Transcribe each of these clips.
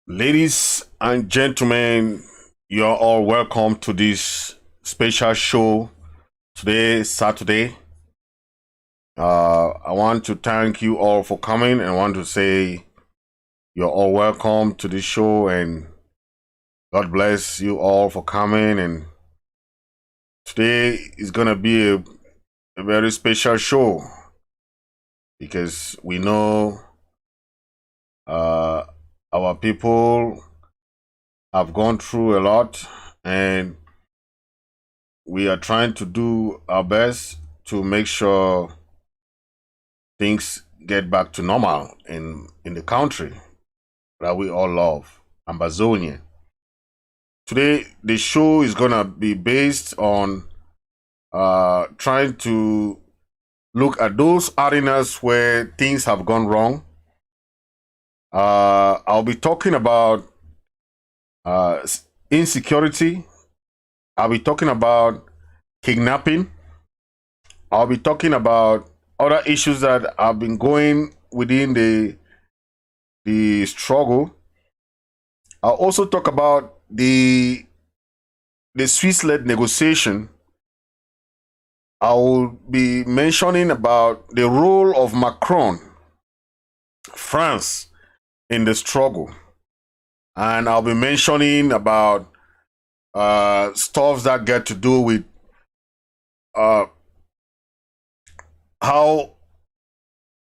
Ladies and gentlemen, you're all welcome to this special show today, Saturday. I want to thank you all for coming and I want to say you're all welcome to this show and God bless you all for coming. And today is going to be a very special show because we know our people have gone through a lot and we are trying to do our best to make sure things get back to normal in the country that we all love, Ambazonia. Today, the show is gonna be based on trying to look at those arenas where things have gone wrong. I'll be talking about insecurity. I'll be talking about kidnapping. I'll be talking about other issues that have been going within the struggle. I'll also talk about the Swiss-led negotiation. I will be mentioning about the role of Macron, France, in the struggle. And I'll be mentioning about stuff that get to do with how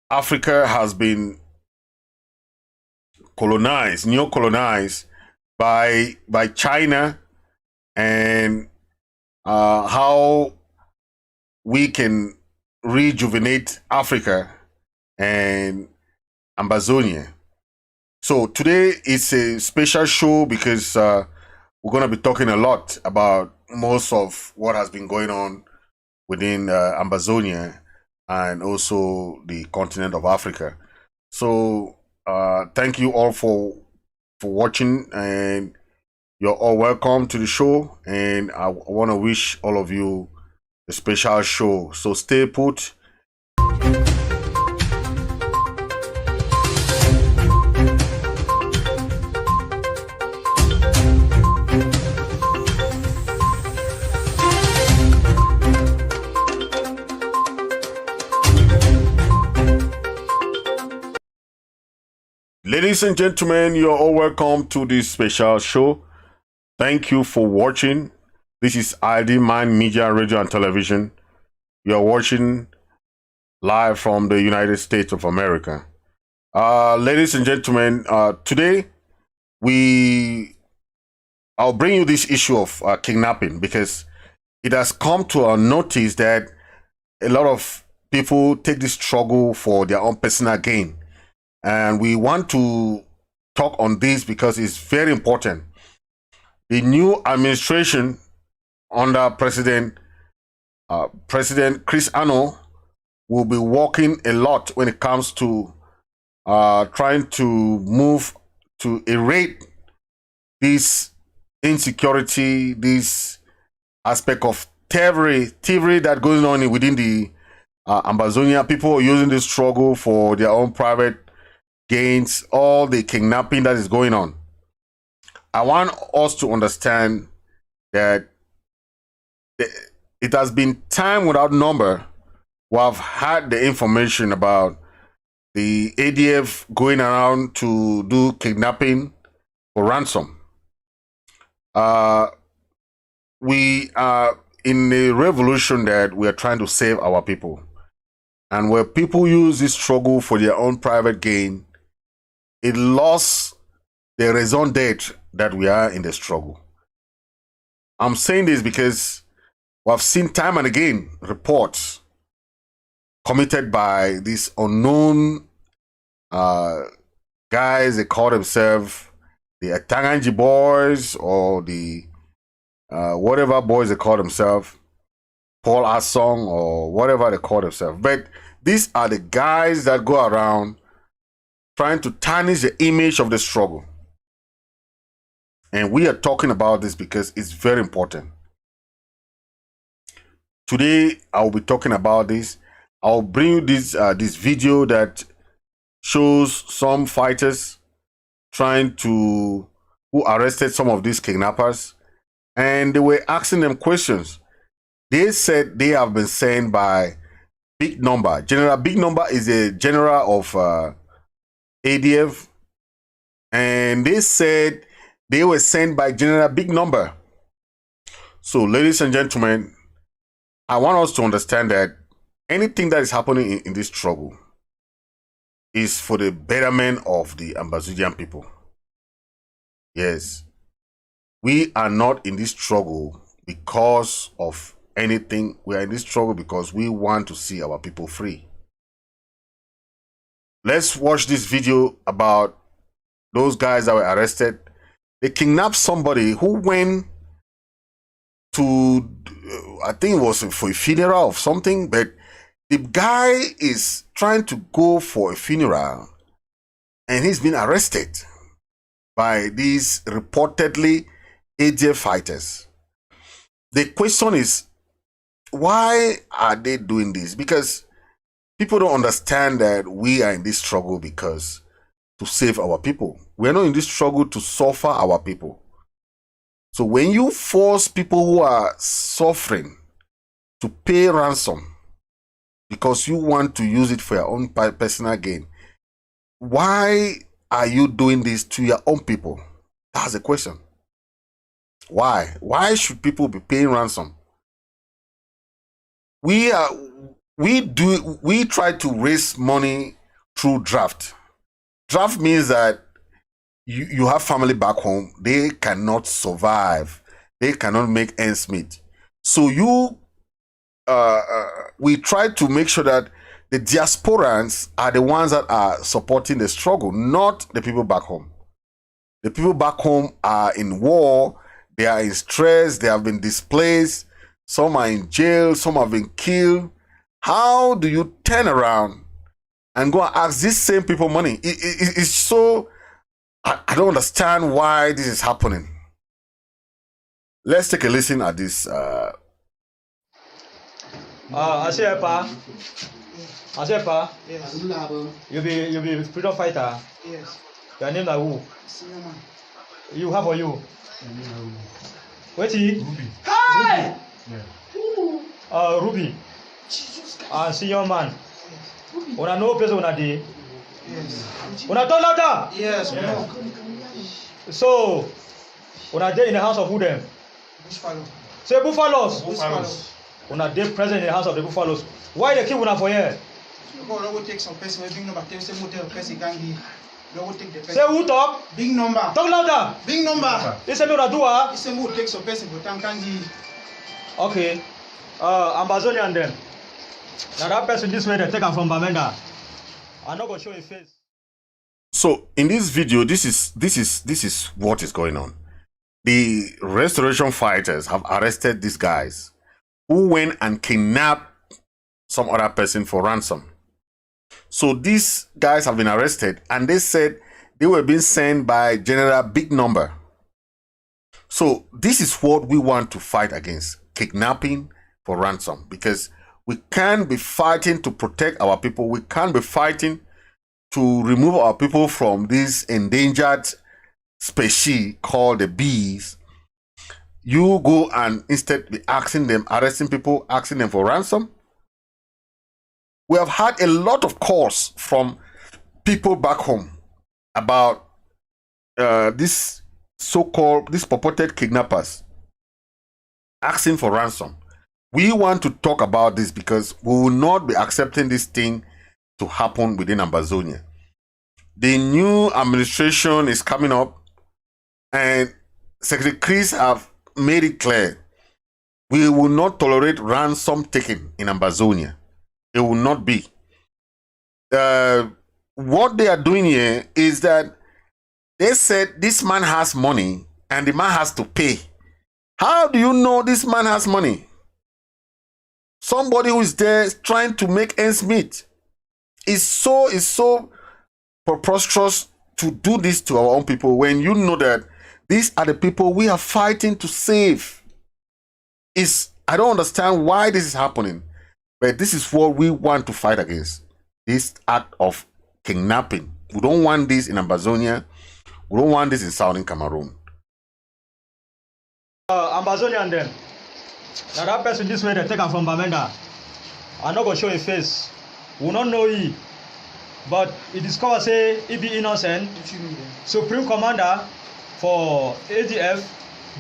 Africa has been colonized, neo-colonized by China, and how we can rejuvenate Africa and Ambazonia. So today is a special show because we're going to be talking a lot about most of what has been going on within Ambazonia and also the continent of Africa. So thank you all for watching, and you're all welcome to the show, and I want to wish all of you a special show. So stay put. Ladies and gentlemen, you're all welcome to this special show. Thank you for watching. This is ID Man Media, Radio and Television. You're watching live from the United States of America. Ladies and gentlemen, today I'll bring you this issue of kidnapping because it has come to our notice that a lot of people take this struggle for their own personal gain. And we want to talk on this because it's very important. The new administration under President Chris Anu will be working a lot when it comes to trying to move to erase this insecurity, this aspect of thievery that goes on within the Ambazonia. People are using this struggle for their own private gains, all the kidnapping that is going on. I want us to understand that it has been time without number we have had the information about the ADF going around to do kidnapping for ransom. We are in a revolution that we are trying to save our people. And where people use this struggle for their own private gain, it lost the raison d'etre that we are in the struggle. I'm saying this because we have seen time and again reports committed by these unknown guys. They call themselves the Atanganji boys or the whatever boys they call themselves, Paul Asong or whatever they call themselves. But these are the guys that go around trying to tarnish the image of the struggle. And we are talking about this because it's very important. Today, I'll be talking about this. I'll bring you this video that shows some fighters who arrested some of these kidnappers, and they were asking them questions. They said they have been sent by Big Number. General Big Number is a general of ADF, and they said they were sent by General Big Number. So, ladies and gentlemen, I want us to understand that anything that is happening in this struggle is for the betterment of the Ambazonian people. Yes, we are not in this struggle because of anything. We are in this struggle because we want to see our people free. Let's watch this video about those guys that were arrested. They kidnapped somebody who went to, I think it was for a funeral of something, but the guy is trying to go for a funeral and he's been arrested by these reportedly ADF fighters. The question is, why are they doing this? Because people don't understand that we are in this struggle because to save our people. We're not in this struggle to suffer our people. So when you force people who are suffering to pay ransom because you want to use it for your own personal gain, why are you doing this to your own people? That's the question. Why? Why should people be paying ransom? We try to raise money through draft. Draft means that you have family back home, they cannot survive, they cannot make ends meet. So we try to make sure that the diasporans are the ones that are supporting the struggle, not the people back home. The people back home are in war, they are in stress, they have been displaced, some are in jail, some have been killed. How do you turn around and go and ask these same people money? It's so, I don't understand why this is happening. Let's take a listen at this. Asepa. Yes. You be freedom fighter. Yes. Your name is who? Sinyaman. You have for you. Wait he? Ruby. Hey! Yeah. Ruby. Jesus Christ. Senior man. Ruby. Una no place una dey. Yes. Una turn louder. Yes. Yes. So, una dey in the house of who them? Bushfallow. Say buffaloes. Buffaloes. Una dey present in the house of the buffaloes. Why they kill una for here? Because I will take some person, big number, tell some motel, person gangi. I will take the person. Say who talk? Big number. Talk louder. Big number. They say me una do ah. He say will take some person, but gangi. Okay. Ambazonia and them. Now that person this way they take am from Bamenda. I'm not gonna show his face. So in this video, this is what is going on. The restoration fighters have arrested these guys who went and kidnapped some other person for ransom. So these guys have been arrested and they said they were being sent by General Big Number. So this is what we want to fight against: kidnapping for ransom, because we can't be fighting to protect our people. We can't be fighting to remove our people from this endangered species called the bees. You go and instead be asking them, arresting people, asking them for ransom. We have had a lot of calls from people back home about these purported kidnappers asking for ransom. We want to talk about this because we will not be accepting this thing to happen within Ambazonia. The new administration is coming up and Secretary Chris have made it clear we will not tolerate ransom taking in Ambazonia. It will not be. What they are doing here is that they said this man has money and the man has to pay. How do you know this man has money? Somebody who is there trying to make ends meet. It's so preposterous to do this to our own people when you know that these are the people we are fighting to save. I don't understand why this is happening, but this is what we want to fight against. This act of kidnapping. We don't want this in Ambazonia. We don't want this in Southern Cameroon. Ambazonia and them. Now that person this way they take him from Bamenda. I'm not gonna show a face. We don't know he. But he discover say he be innocent. Supreme Commander for ADF,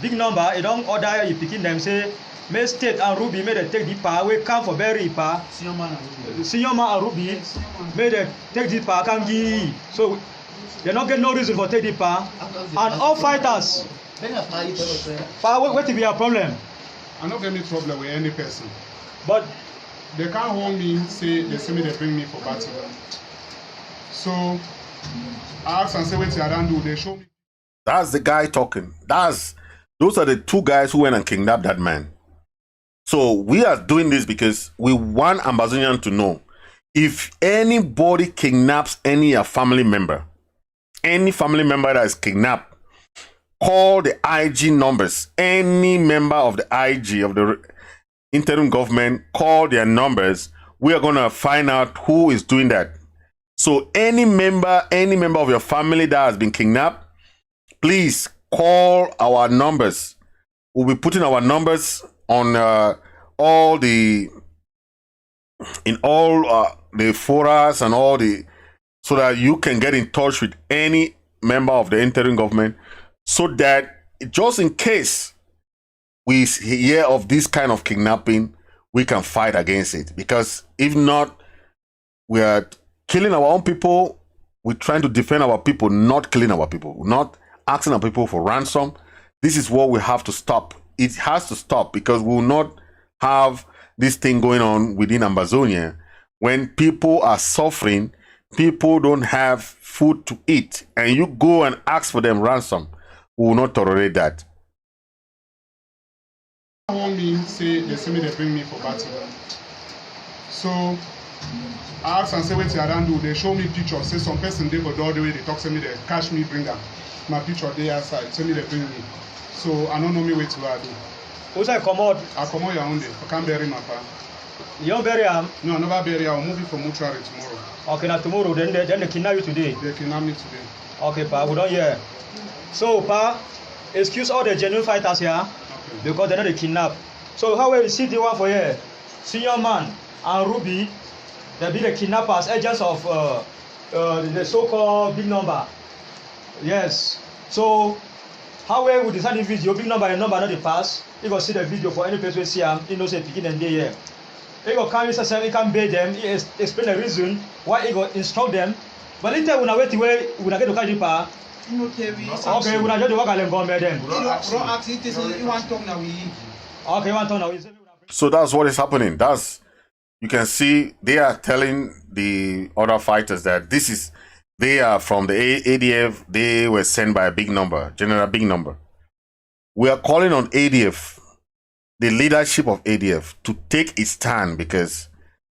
big number, he don't order he picking them say may State and Ruby may they take the power, we come for bury power. Senior man and Ruby may they take the power, can give. So they don't get no reason for take the power. And all fighters. What will be a problem? I don't get any problem with any person. But they can't hold me, say they see me, they bring me for battle. So I ask and say what I don't do, they show me. That's the guy talking. Those are the two guys who went and kidnapped that man. So we are doing this because we want Ambazonian to know if anybody kidnaps any family member that is kidnapped, call the IG numbers. Any member of the IG of the interim government, call their numbers. We are gonna find out who is doing that. So any member of your family that has been kidnapped, please call our numbers. We'll be putting our numbers on all the forums and all the, so that you can get in touch with any member of the interim government, so that just in case we hear of this kind of kidnapping, we can fight against it. Because if not, we are killing our own people. We're trying to defend our people, not killing our people, not asking our people for ransom. This is what we have to stop. It has to stop, because we will not have this thing going on within Ambazonia. When people are suffering, people don't have food to eat, and you go and ask for them ransom. We will not tolerate that. Hold me, say they see me, they bring me for battle. So I ask and say what I don't do, they show me pictures, say some person they go all the way, they talk to me, they catch me, bring them. My picture they outside, tell me they bring me. So I don't know me what to do. who's I come out? I come out your own day. I can't bury my pa. You don't bury him? No, I never bury. I'll move it for mortuary tomorrow. Okay, now tomorrow, then they kidnap you today. They kidnap me today. Okay, pa, we don't hear. So, pa, excuse all the genuine fighters here, Okay. because they're not the kidnap. So how will we see the one for here? Senior man and Ruby, they be the kidnappers, agents of the so-called big number. Yes. So how will we decide the video? Big number and number not the pass. You go see the video for any place we see him. You know say picking and day here. He go carry himself. He can pay them. He explain the reason why he go instruct them. But later when I wait away, when I get to catch the power. Okay, when I get to work, I'll go them. Okay, one turn now. So that's what is happening. You can see they are telling the other fighters that they are from the ADF. They were sent by a big number, General Big Number. We are calling on ADF, the leadership of ADF, to take its stand, because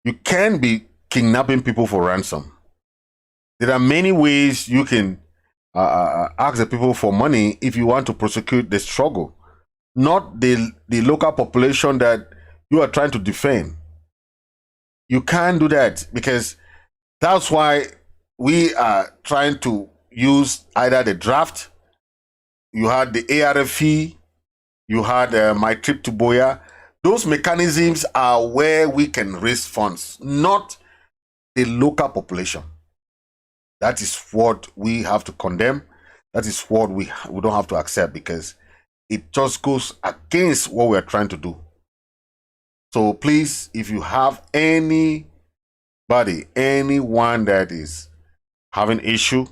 you can't be kidnapping people for ransom. There are many ways you can ask the people for money if you want to prosecute the struggle, not the local population that you are trying to defend. You can't do that, because that's why we are trying to use either the draft, you had the ARFE, you had My Trip to Biya. Those mechanisms are where we can raise funds, not the local population. That is what we have to condemn. That is what we don't have to accept, because it just goes against what we are trying to do. So please, if you have anyone that is having issue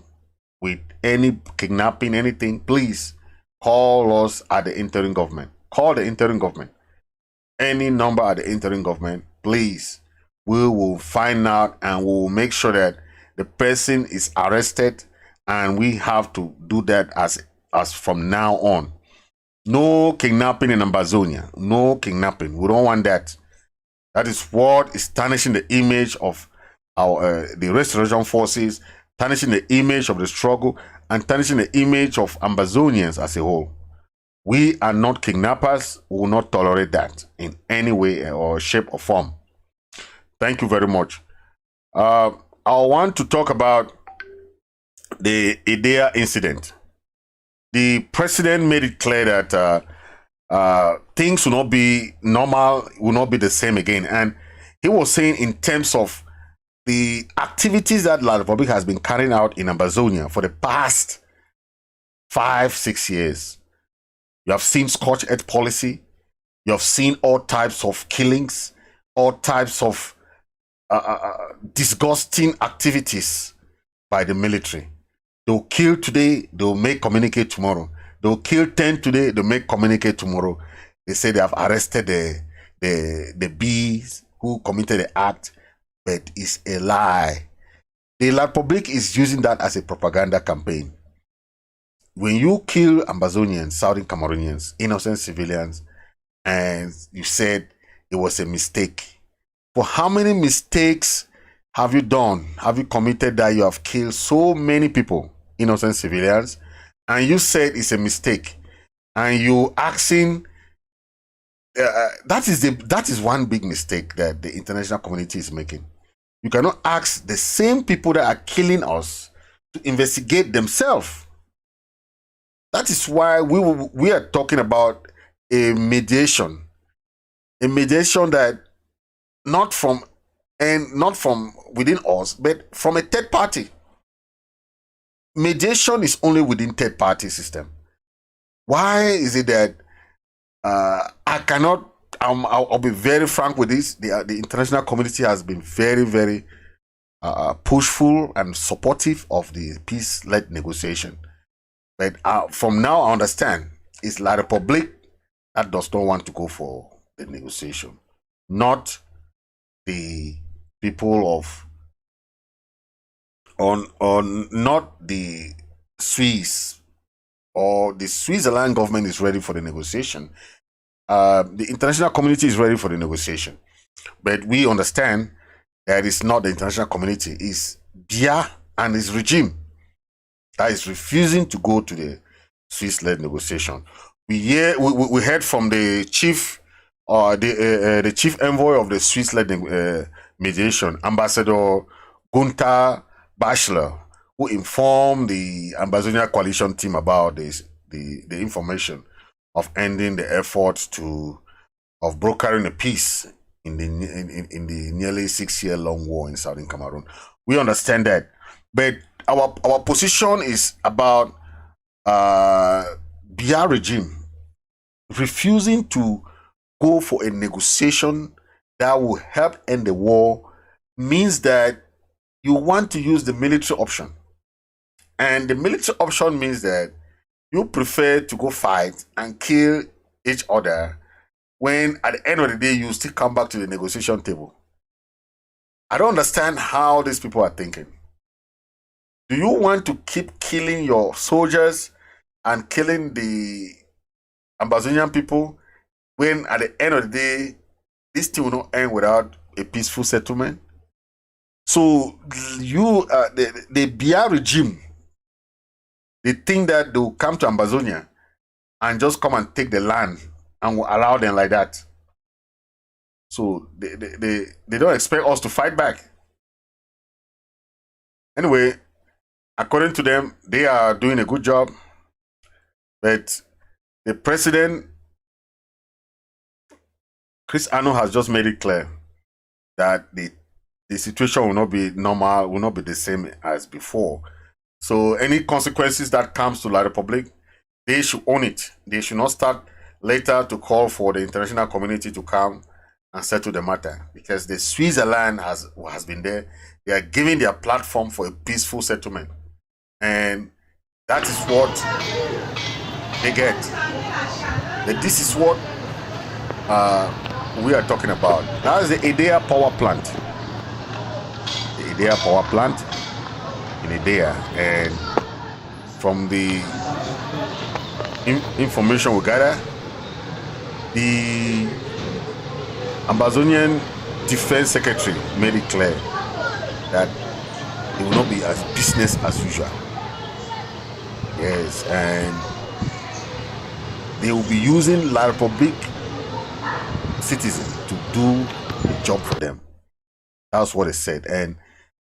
with any kidnapping, anything, please call us at the interim government. Call the interim government. Any number at the interim government, please. We will find out and we will make sure that the person is arrested, and we have to do that as from now on. No kidnapping in Ambazonia. No kidnapping. We don't want that. That is what is tarnishing the image of the restoration forces, tarnishing the image of the struggle, and tarnishing the image of Ambazonians as a whole. We are not kidnappers. We will not tolerate that in any way or shape or form. Thank you very much. I want to talk about the IDEA incident. the president made it clear that things will not be normal, will not be the same again. And he was saying in terms of the activities that La Republic has been carrying out in Ambazonia for the past 5-6 years. You have seen scorched earth policy. You have seen all types of killings, all types of disgusting activities by the military. They'll kill today, they'll make communicate tomorrow. They'll kill 10 today, they'll make communicate tomorrow. They say they have arrested the bees who committed the act, but it's a lie. The La Republic is using that as a propaganda campaign. When you kill Ambazonians, Southern Cameroonians, innocent civilians, and you said it was a mistake, for how many mistakes have you done? Have you committed that you have killed so many people, innocent civilians, and you said it's a mistake, and you asking? That is one big mistake that the international community is making. You cannot ask the same people that are killing us to investigate themselves. That is why we are talking about a mediation that not from within us, but from a third party. Mediation is only within third party system. Why is it that I cannot? I'll be very frank with this. The international community has been very, very pushful and supportive of the peace-led negotiation. But from now, I understand it's La Republic that does not want to go for the negotiation, not the people of not the Swiss or the Switzerland government is ready for the negotiation. The international community is ready for the negotiation, but we understand that it's not the international community, it's Biya and his regime that is refusing to go to the Swiss-led negotiation. We heard from the chief the chief envoy of the Swiss-led mediation, Ambassador Gunther Bachelor, who informed the Ambazonia coalition team about this, the information of ending the efforts of brokering a peace in the nearly 6-year-long war in Southern Cameroon. We understand that, but our position is about Biya regime refusing to go for a negotiation that will help end the war. Means that you want to use the military option, and the military option means that you prefer to go fight and kill each other when at the end of the day you still come back to the negotiation table. I don't understand how these people are thinking. Do you want to keep killing your soldiers and killing the Ambazonian people when at the end of the day this thing will not end without a peaceful settlement? So you, the Biya regime, they think that they will come to Ambazonia and just come and take the land and will allow them like that. So they don't expect us to fight back. Anyway, according to them, they are doing a good job. But the president, Chris Anu, has just made it clear that the situation will not be normal, will not be the same as before. So any consequences that comes to La Republic, they should own it. They should not start later to call for the international community to come and settle the matter, because the Switzerland has been there. They are giving their platform for a peaceful settlement, and that is what they get. But this is what we are talking about. That is the Idea power plant. The Idea power plant in Idea, and from the information we gather, the Ambazonian Defense Secretary made it clear that it will not be as business as usual. Yes, and they will be using La Republic citizens to do the job for them. That's what it said, and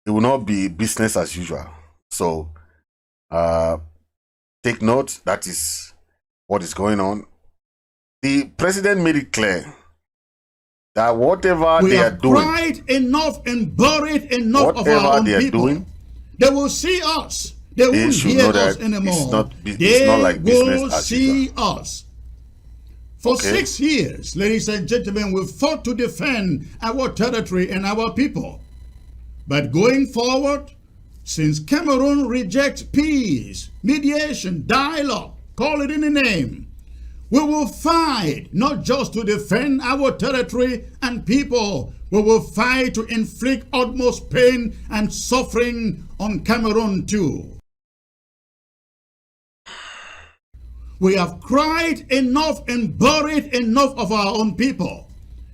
it will not be business as usual. So take note. That is what is going on. The president made it clear that whatever we they are have doing, cried enough and buried enough of whatever our own they are people. doing, They will see us. They won't should hear know that us anymore. it's not like business will as see usual. us. For 6 years, ladies and gentlemen, we fought to defend our territory and our people. But going forward, since Cameroon rejects peace, mediation, dialogue, call it any name, we will fight not just to defend our territory and people. We will fight to inflict utmost pain and suffering on Cameroon too. We have cried enough and buried enough of our own people.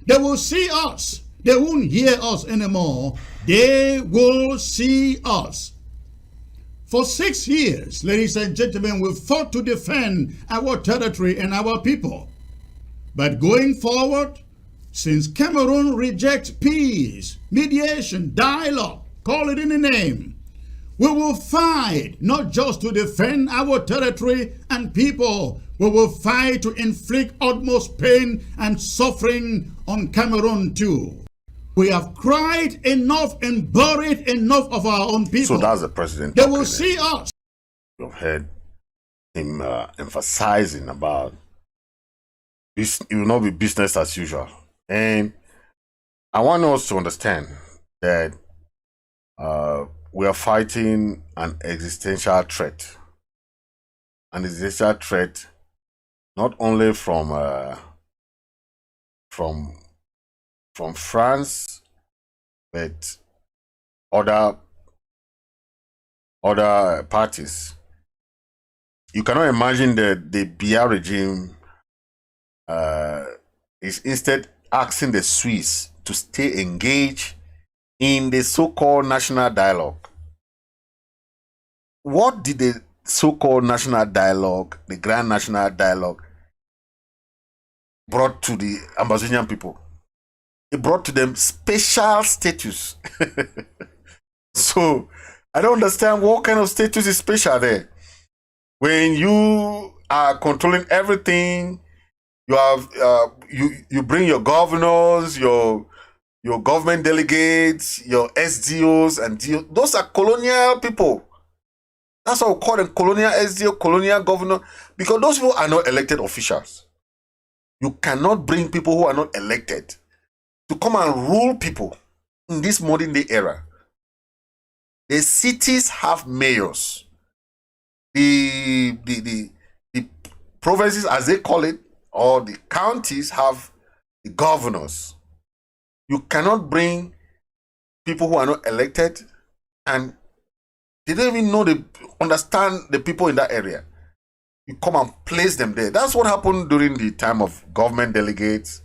They will see us. They won't hear us anymore. They will see us. For 6 years, ladies and gentlemen, we fought to defend our territory and our people. But going forward, since Cameroon rejects peace, mediation, dialogue, call it any name, we will fight not just to defend our territory and people. We will fight to inflict utmost pain and suffering on Cameroon too. We have cried enough and buried enough of our own people. So that's the president. They will see us. You've heard him emphasizing about this. It will not be business as usual. And I want us to understand that we are fighting an existential threat. An existential threat not only from France, but other parties. You cannot imagine that the Biya regime is instead asking the Swiss to stay engaged in the so-called national dialogue. What did the so-called national dialogue, the grand national dialogue, brought to the Ambazonian people? It brought to them special status. So I don't understand what kind of status is special there. When you are controlling everything, you have you bring your governors, your government delegates, your SDOs and DOs. Those are colonial people. That's what we call them, colonial SDO, colonial governor, because those people are not elected officials. You cannot bring people who are not elected to come and rule people in this modern day era. The cities have mayors. The provinces, as they call it, or the counties have the governors. You cannot bring people who are not elected and they don't even understand the people in that area. You come and place them there. That's what happened during the time of government delegates.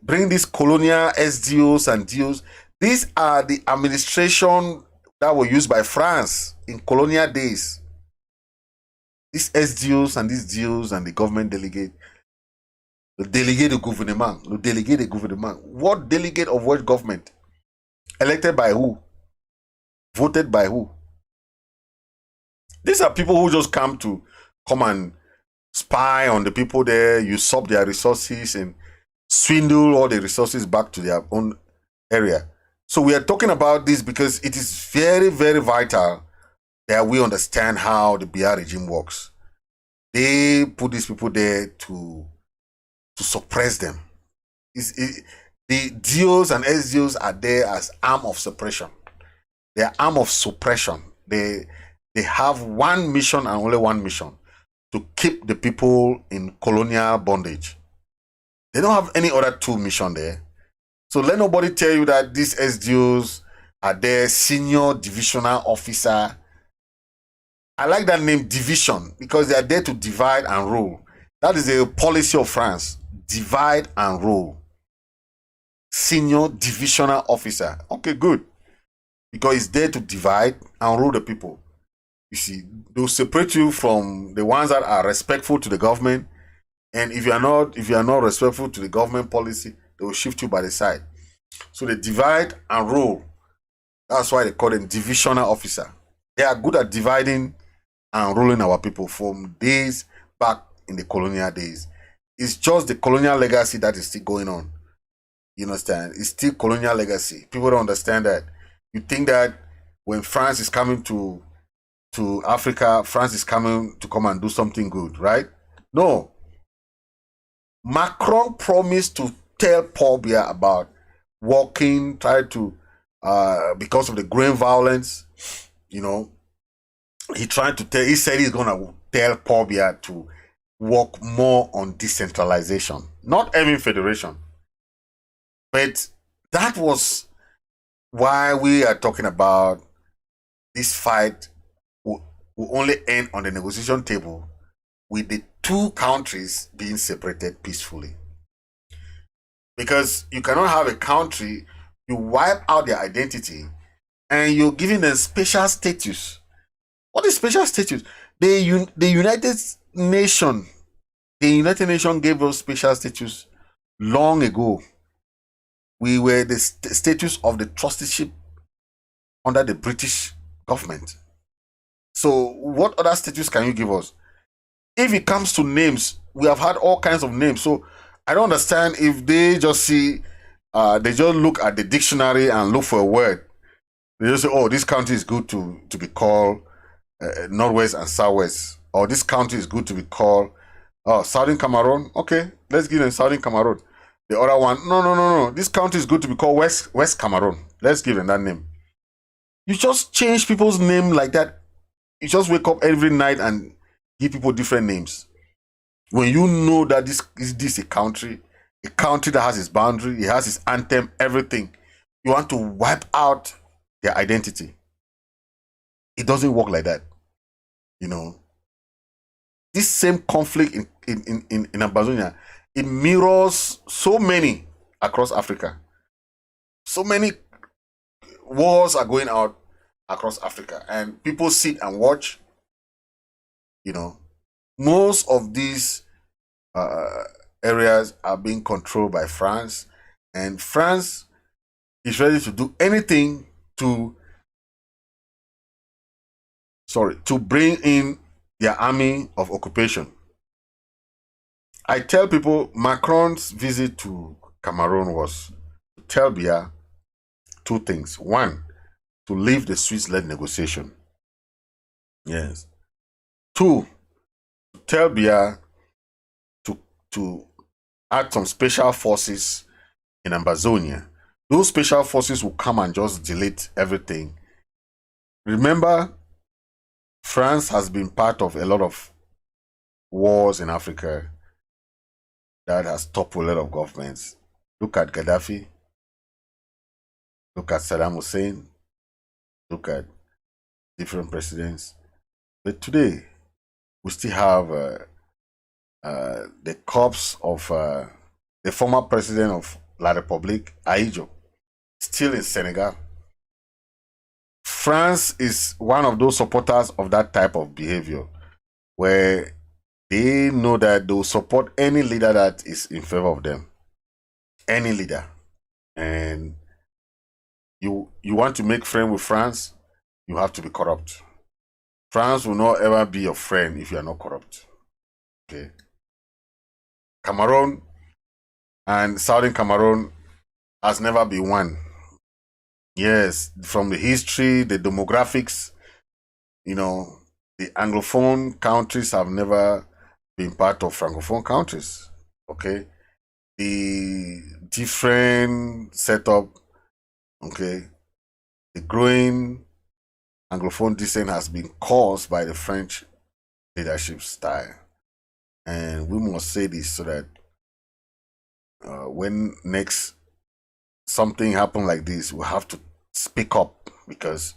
Bring these colonial SDOs and DOs. These are the administration that were used by France in colonial days. These SDOs and these DOs and the government delegate. The delegate de gouvernement. The delegate de gouvernement. What delegate of what government? Elected by who? Voted by who? These are people who just come and spy on the people there, usurp their resources and swindle all the resources back to their own area. So we are talking about this because it is very, very vital that we understand how the Biya regime works. They put these people there to suppress them. The DOs and SDOs are there as arm of suppression. They are arm of suppression. They have one mission and only one mission: to keep the people in colonial bondage. They don't have any other two mission there. So let nobody tell you that these SDOs are their senior divisional officer. I like that name, division, because they are there to divide and rule. That is a policy of France. Divide and rule. Senior divisional officer. Okay, good. Because it's there to divide and rule the people. You see, they'll separate you from the ones that are respectful to the government. And if you are not respectful to the government policy, they will shift you by the side. So they divide and rule. That's why they call them divisional officer. They are good at dividing and ruling our people from days back in the colonial days. It's just the colonial legacy that is still going on. You understand? It's still colonial legacy. People don't understand that. You think that when France is coming to Africa, France is coming to come and do something good, right? No. Macron promised to tell Paul Biya about walking, try to, because of the growing violence, you know, he said he's going to tell Paul Biya to work more on decentralization, not having federation. But that was why we are talking about this fight will only end on the negotiation table with the two countries being separated peacefully. Because you cannot have a country, you wipe out their identity, and you're giving them special status. What is special status? The United Nations gave us special status long ago. We were the status of the trusteeship under the British government. So what other status can you give us? If it comes to names, we have had all kinds of names. So I don't understand if they just see, they just look at the dictionary and look for a word. They just say, oh, this country is good to be called Northwest and Southwest. Or this country is good to be called Southern Cameroon. Okay, let's give them Southern Cameroon. The other one, no. This country is good to be called West Cameroon. Let's give them that name. You just change people's name like that. You just wake up every night and give people different names. When you know that this is a country that has its boundary, it has its anthem, everything. You want to wipe out their identity. It doesn't work like that. You know. This same conflict in Ambazonia, it mirrors so many across Africa. So many wars are going out across Africa, and people sit and watch. You know, most of these areas are being controlled by France, and France is ready to do anything to bring in their army of occupation. I tell people Macron's visit to Cameroon was to tell Biya two things. One, to leave the Swiss-led negotiation. Yes. Two, to tell Biya to add some special forces in Ambazonia. Those special forces will come and just delete everything. Remember, France has been part of a lot of wars in Africa that has toppled a lot of governments. Look at Gaddafi. Look at Saddam Hussein. Look at different presidents. But today, we still have the corpse of the former president of La République, Ahidjo, still in Senegal. France is one of those supporters of that type of behavior, where they know that they will support any leader that is in favor of them. Any leader. And you want to make friends with France, you have to be corrupt. France will not ever be your friend if you are not corrupt. Okay. Cameroon and Southern Cameroon has never been one. Yes, from the history, the demographics, you know, the Anglophone countries have never been part of Francophone countries. Okay. The different setup, okay, the growing Anglophone descent has been caused by the French leadership style. And we must say this so that when next something happen like this, we have to speak up, because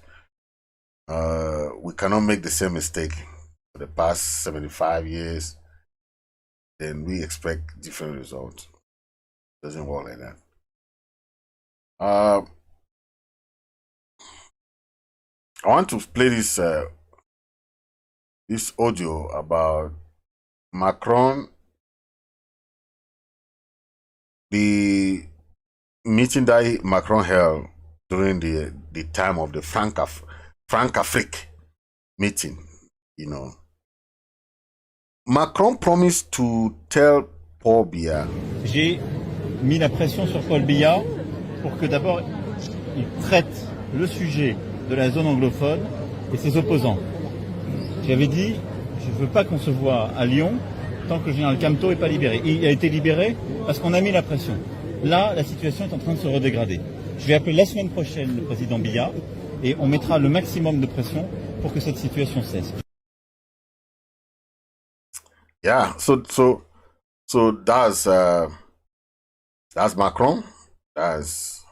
we cannot make the same mistake for the past 75 years. Then we expect different results. It doesn't work like that. I want to play this this audio about Macron, the meeting that Macron held during the time of the Francafrique meeting. you know. Macron promised to tell Paul Biya. J'ai mis la pression sur Paul Biya pour que d'abord il traite le sujet de la zone anglophone et ses opposants. J'avais dit, je ne veux pas qu'on se voit à Lyon tant que le général Camto n'est pas libéré. Il a été libéré parce qu'on a mis la pression. Là, la situation est en train de se redégrader. Je vais appeler la semaine prochaine le président Biya et on mettra le maximum de pression pour que cette situation cesse. Yeah, so that's Macron. That's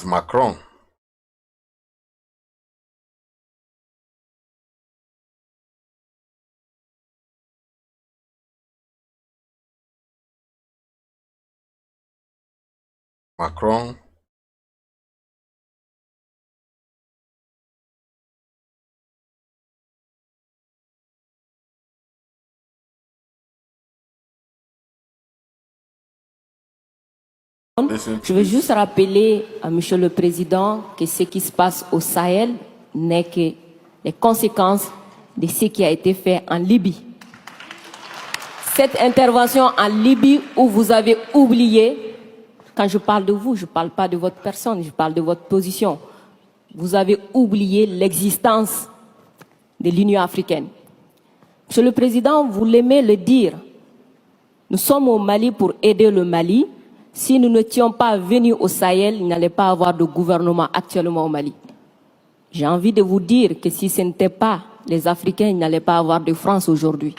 Macron. Macron. Je veux juste rappeler à Monsieur le Président que ce qui se passe au Sahel n'est que les conséquences de ce qui a été fait en Libye. Cette intervention en Libye où vous avez oublié, quand je parle de vous, je ne parle pas de votre personne, je parle de votre position. Vous avez oublié l'existence de l'Union africaine. Monsieur le Président, vous l'aimez le dire. Nous sommes au Mali pour aider le Mali. Si nous n'étions pas venus au Sahel, il n'allait pas avoir de gouvernement actuellement au Mali. J'ai envie de vous dire que si ce n'était pas les Africains, il n'allait pas avoir de France aujourd'hui.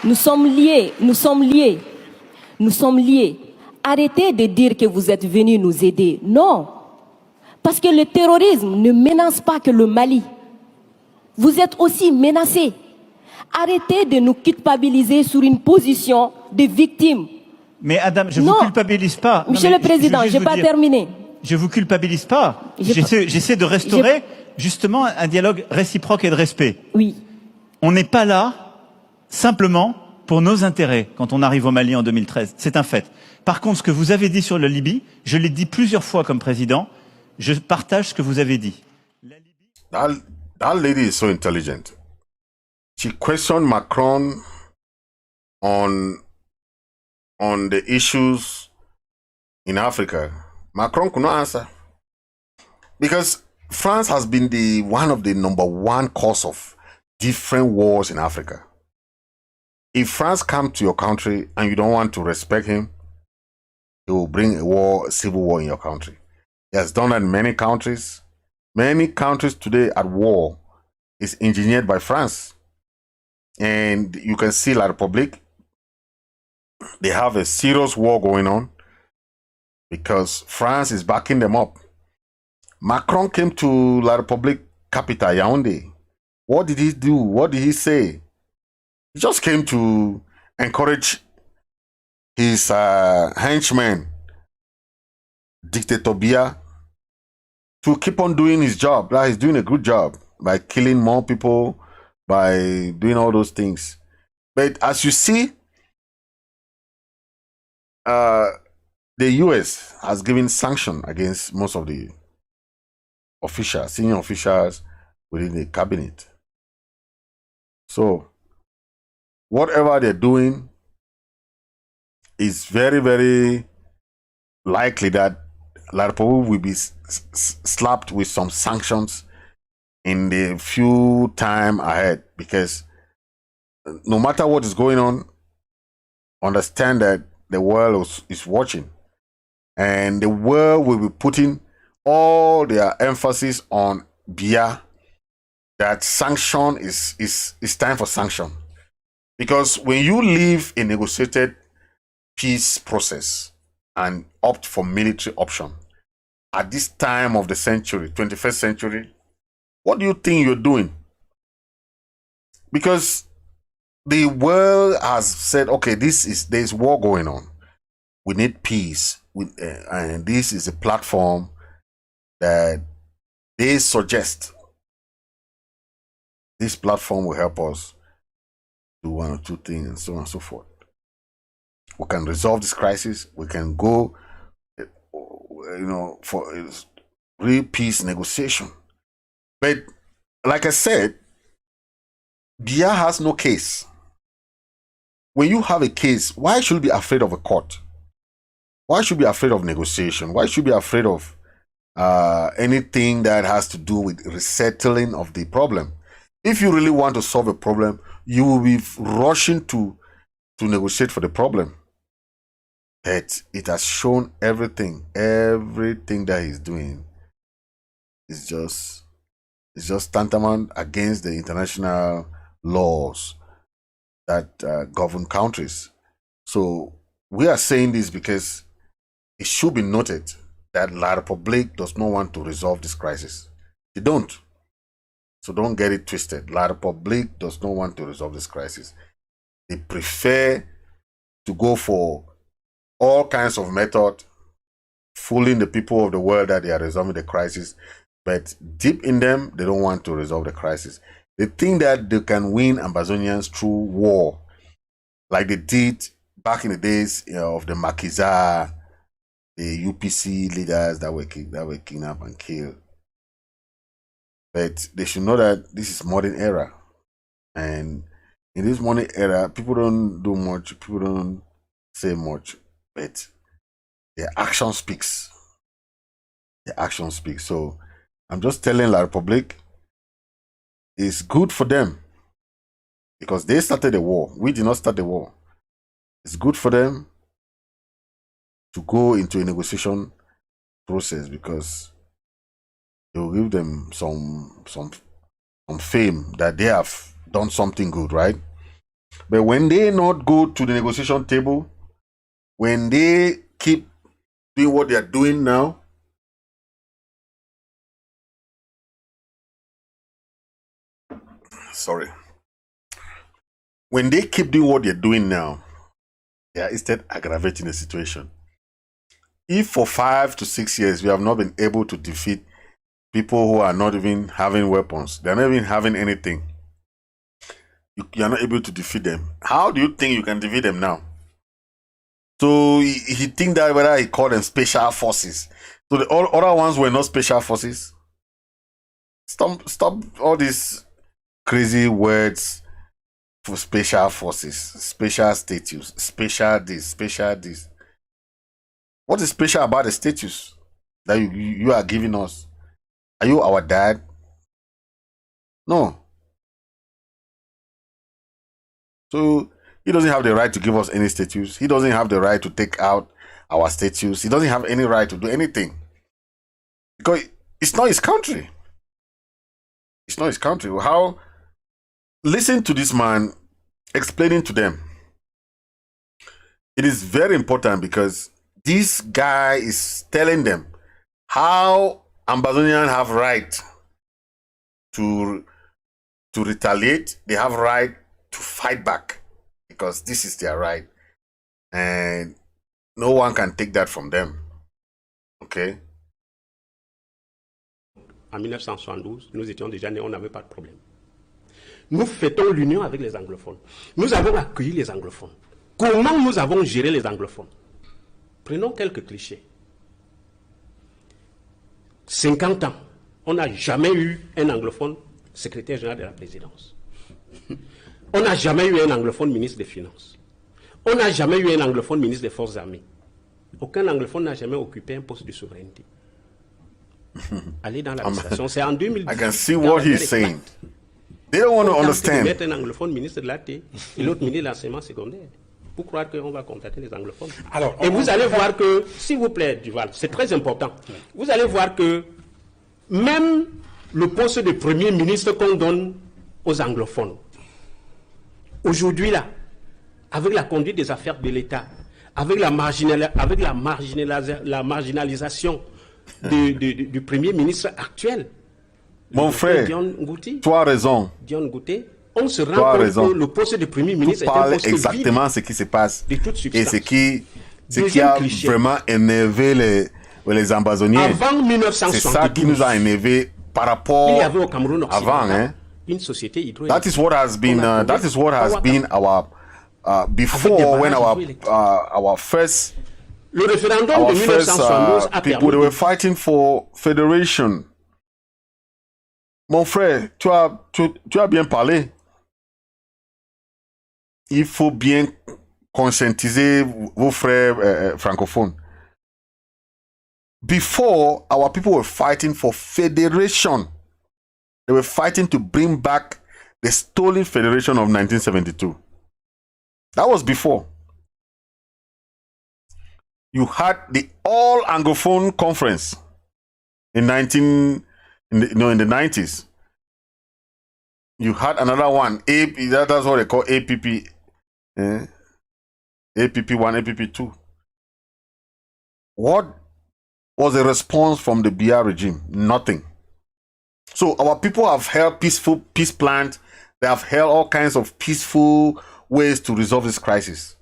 Nous sommes liés, nous sommes liés, nous sommes liés. Arrêtez de dire que vous êtes venus nous aider. Non, parce que le terrorisme ne menace pas que le Mali. Vous êtes aussi menacés. Arrêtez de nous culpabiliser sur une position de victime. Mais Adam, je ne vous culpabilise pas. Monsieur le Président, je n'ai pas terminé. Je ne vous culpabilise pas. J'essaie de restaurer justement un dialogue réciproque et de respect. Oui. On n'est pas là simplement pour nos intérêts quand on arrive au Mali en 2013. C'est un fait. Par contre, ce que vous avez dit sur la Libye, je l'ai dit plusieurs fois comme président, je partage ce que vous avez dit. That lady is so intelligent. She questioned Macron on the issues in Africa. Macron could not answer because France has been one of the #1 cause of different wars in Africa. If France comes to your country and you don't want to respect him, he will bring a civil war in your country. He has done that in many countries. Many countries today at war is engineered by France. And you can see La République, they have a serious war going on because France is backing them up. Macron came to La République capital, Yaoundé. What did he do? What did he say? He just came to encourage his henchman, Dictator Biya, to keep on doing his job. Like, he's doing a good job by killing more people, by doing all those things. But as you see, the US has given sanction against most of the officials, senior officials within the cabinet. So whatever they're doing is very, very likely that La République will be slapped with some sanctions in the few time ahead, because no matter what is going on, understand that the world is watching, and the world will be putting all their emphasis on Biya, that sanction is time for sanction. Because when you leave a negotiated peace process and opt for military option at this time of the century, 21st century, what do you think you're doing? Because the world has said, okay, there's war going on. We need peace. And this is a platform that they suggest. This platform will help us do one or two things and so on and so forth. We can resolve this crisis. We can go for real peace negotiation. But like I said, Biya has no case. When you have a case, why should you be afraid of a court? Why should you be afraid of negotiation? Why should you be afraid of anything that has to do with resettling of the problem? If you really want to solve a problem, you will be rushing to negotiate for the problem. But it has shown everything that he's doing is just tantamount against the international laws that govern countries. So we are saying this because it should be noted that La Republique does not want to resolve this crisis. They don't. So don't get it twisted. La Republique does not want to resolve this crisis. They prefer to go for all kinds of method, fooling the people of the world that they are resolving the crisis. But deep in them, they don't want to resolve the crisis. They think that they can win Ambazonians through war, like they did back in the days of the Makiza, the UPC leaders that were kidnapped and killed. But they should know that this is modern era. And in this modern era, people don't do much, people don't say much, but their action speaks. Their action speaks. So I'm just telling La Republique, it's good for them because they started the war. We did not start the war. It's good for them to go into a negotiation process because it will give them some fame that they have done something good, right? But when they not go to the negotiation table, when they keep doing what they are doing now, when they keep doing what they're doing now, they are instead aggravating the situation. If for 5 to 6 years we have not been able to defeat people who are not even having weapons, they're not even having anything, you are not able to defeat them, how do you think you can defeat them now? So he think that whether he called them special forces. So the other ones were not special forces. Stop all these crazy words for special forces, special status, special this, special this. What is special about the status that you are giving us? Are you our dad? No. So he doesn't have the right to give us any status. He doesn't have the right to take out our status. He doesn't have any right to do anything. Because it's not his country. It's not his country. How? Listen to this man explaining to them. It is very important because this guy is telling them how Ambazonians have right to retaliate. They have right to fight back because this is their right. And no one can take that from them. Okay? En 1972, nous étions déjà nés, on n'avait pas de problème. Nous fêtons l'union avec les anglophones. Nous avons accueilli les anglophones. Comment nous avons géré les anglophones? Prenons quelques clichés. 50 ans, on n'a jamais eu un anglophone secrétaire général de la présidence. On n'a jamais eu un anglophone ministre des Finances. On n'a jamais eu un anglophone ministre des Forces armées. Aucun anglophone n'a jamais occupé un poste de souveraineté. Allez dans l'administration, c'est en 2010. I can see what he's saying. They don't want to understand. Mettre un anglophone ministre de l'AT et l'autre ministre de l'enseignement secondaire. Pour croire qu'on va contacter les anglophones. Alors, et vous allez voir que, s'il vous plaît, Duval, c'est très important. Vous allez voir que même le poste de premier ministre qu'on donne aux anglophones, aujourd'hui là, avec la conduite des affaires de l'État, avec la marginalisation du premier ministre actuel, mon frère, tu as raison. Dion Gouté, on se rend compte que le poste de premier ministre est un poste exactement vide ce qui se passe et ce qui a vraiment énervé les Ambazoniens. Avant 1972, c'est ça qui nous a énervé par rapport il y avait au Cameroun avant, hein? Une société hydroélectrique. That is what has been our before when our first Le référendum our de first 1972 a people, permis they were fighting for federation. Mon frère, tu as bien parlé. Il faut bien conscientiser vos frères francophones. Before, our people were fighting for federation. They were fighting to bring back the stolen federation of 1972. That was before. You had the All Anglophone Conference in the 90s. You had another one. That's what they call APP. APP 1, APP 2. What was the response from the Biya regime? Nothing. So our people have held peaceful peace plans. They have held all kinds of peaceful ways to resolve this crisis.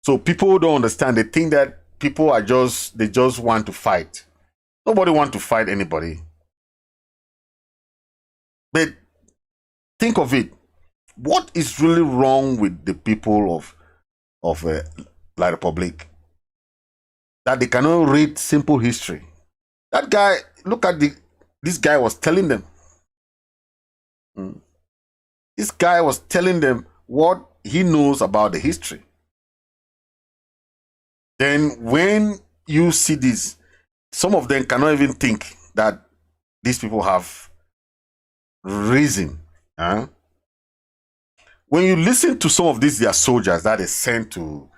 So people don't understand. They think that people are they just want to fight. Nobody wants to fight anybody. But think of it. What is really wrong with the people of La Republic? That they cannot read simple history. That guy, look at this guy was telling them. This guy was telling them what he knows about the history. Then when you see this, some of them cannot even think that these people have reason. Huh? When you listen to some of these, their soldiers that is sent to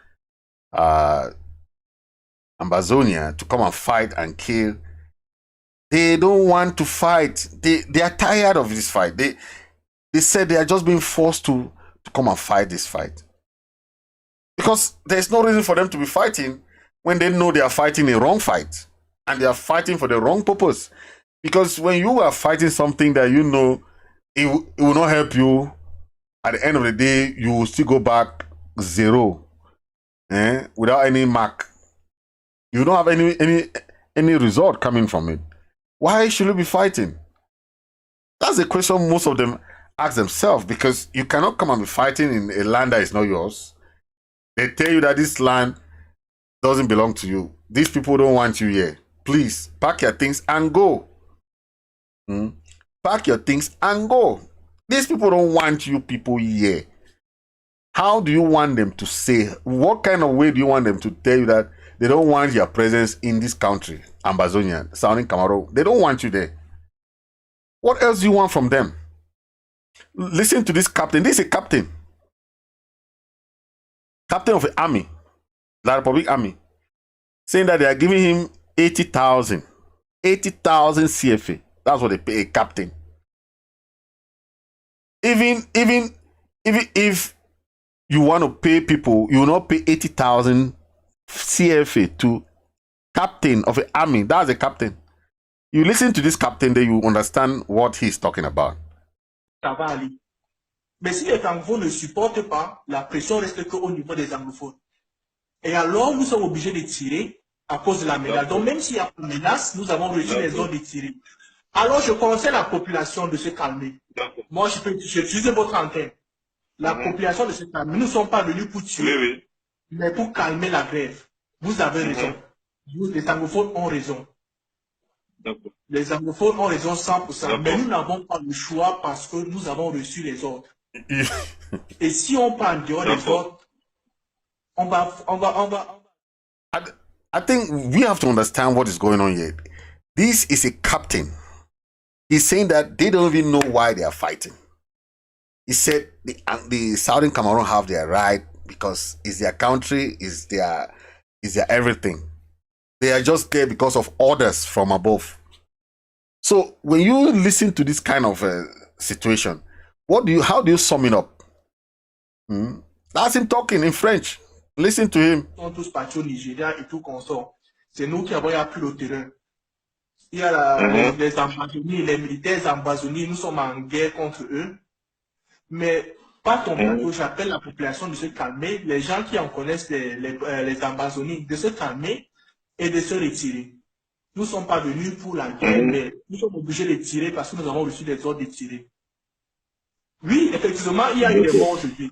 Ambazonia to come and fight and kill, they don't want to fight. They are tired of this fight. They said they are just being forced to come and fight this fight. Because there's no reason for them to be fighting when they know they are fighting a wrong fight. And they are fighting for the wrong purpose. Because when you are fighting something that you know it will not help you, at the end of the day, you will still go back zero. Without any mark. You don't have any result coming from it. Why should you be fighting? That's the question most of them ask themselves, because you cannot come and be fighting in a land that is not yours. They tell you that this land doesn't belong to you. These people don't want you here. Please, pack your things and go. Pack your things and go. These people don't want you people here. How do you want them to say? What kind of way do you want them to tell you that they don't want your presence in this country, Ambazonia, Southern Cameroon? They don't want you there. What else do you want from them? Listen to this captain. This is a captain. Captain of the army, La Republic Army, saying that they are giving him 80,000 CFA. That's what they pay a captain. Even if you want to pay people, you will not pay 80,000 CFA to captain of the army. That's a captain. You listen to this captain, then you understand what he's talking about. Ça va aller. Mais si les francophones ne supportent pas, la pression reste qu'au niveau des anglophones. Et alors, nous sommes obligés de tirer à cause de la menace. Donc, même s'il y a une menace, nous avons reçu les ordres de tirer. Alors, je conseille la population de se calmer. Moi, je peux utiliser votre antenne. La population de se calmer. Nous ne sommes pas venus pour tuer, mais pour calmer la grève. Vous avez raison. Les anglophones ont raison. Les anglophones ont raison 100%, mais nous n'avons pas le choix parce que nous avons reçu les ordres. Et si on prend en dehors des ordres, on va. I think we have to understand what is going on here. This is a captain. He's saying that they don't even know why they are fighting. He said the Southern Cameroon have their right because it's their country, it's their everything. They are just there because of orders from above. So when you listen to this kind of situation, how do you sum it up? That's him talking in French. Listen to him. Ils sont tous partis au Nigeria et tout consort. C'est nous qui avons appris le terrain. Il y a les Ambazoniens, les militaires Ambazoniens, nous sommes en guerre contre eux. Mais par ton plateau, j'appelle la population de se calmer. Les gens qui en connaissent les Ambazoniens, de se calmer et de se retirer. Nous ne sommes pas venus pour la guerre, mais nous sommes obligés de tirer parce que nous avons reçu des ordres de tirer. Oui, effectivement, il y a eu des morts aujourd'hui.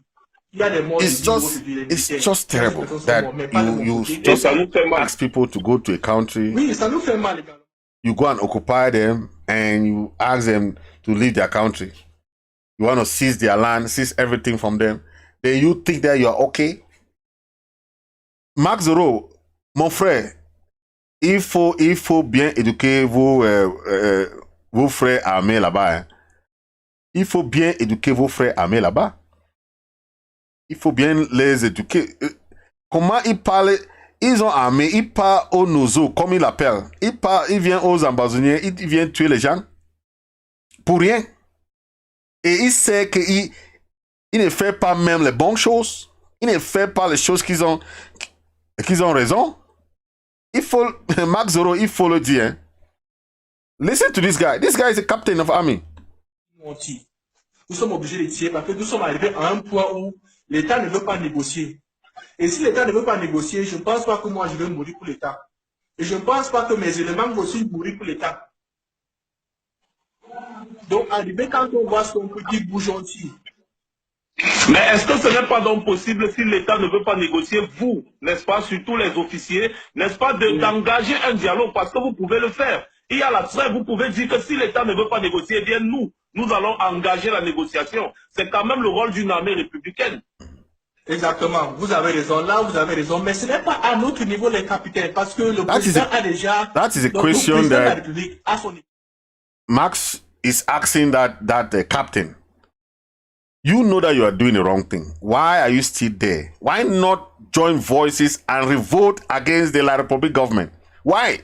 Il y a des morts. It's just terrible that you just ask people to go to a country. Oui, ça nous fait mal également. You go and occupy them and you ask them to leave their country. You want to seize their land, seize everything from them. Then you think that you're okay? Max Zoro, mon frère, il faut bien éduquer vos frères armés là-bas. Hein. Il faut bien éduquer vos frères armés là-bas. Il faut bien les éduquer. Comment ils parlent? Ils ont armé, ils partent aux nozo, comme ils l'appellent. Ils viennent aux Ambazoniens, ils viennent tuer les gens. Pour rien. Et il sait qu'il ne fait pas même les bonnes choses. Il ne fait pas les choses qu'ils ont raison. Il faut, Max Zoro, il faut le dire. Hein. Listen to this guy. This guy is a captain of army. Nous sommes obligés de tirer parce que nous sommes arrivés à un point où l'État ne veut pas négocier. Et si l'État ne veut pas négocier, je ne pense pas que moi je vais mourir pour l'État. Et je ne pense pas que mes éléments vont aussi mourir pour l'État. Donc, arrivé quand on voit ce qu'on peut dire bougeontier. Mais est-ce que ce n'est pas donc possible, si l'État ne veut pas négocier, vous, n'est-ce pas, surtout les officiers, n'est-ce pas, d'engager un dialogue, parce que vous pouvez le faire. Il y a la trêve, vous pouvez dire que si l'État ne veut pas négocier, eh bien nous allons engager la négociation. C'est quand même le rôle d'une armée républicaine. Exactement, vous avez raison, là vous avez raison, mais ce n'est pas à notre niveau les capitaines, parce que le président a déjà... That is a question that Max is asking that captain. You know that you are doing the wrong thing. Why are you still there? Why not join voices and revolt against the La Republic government? Why?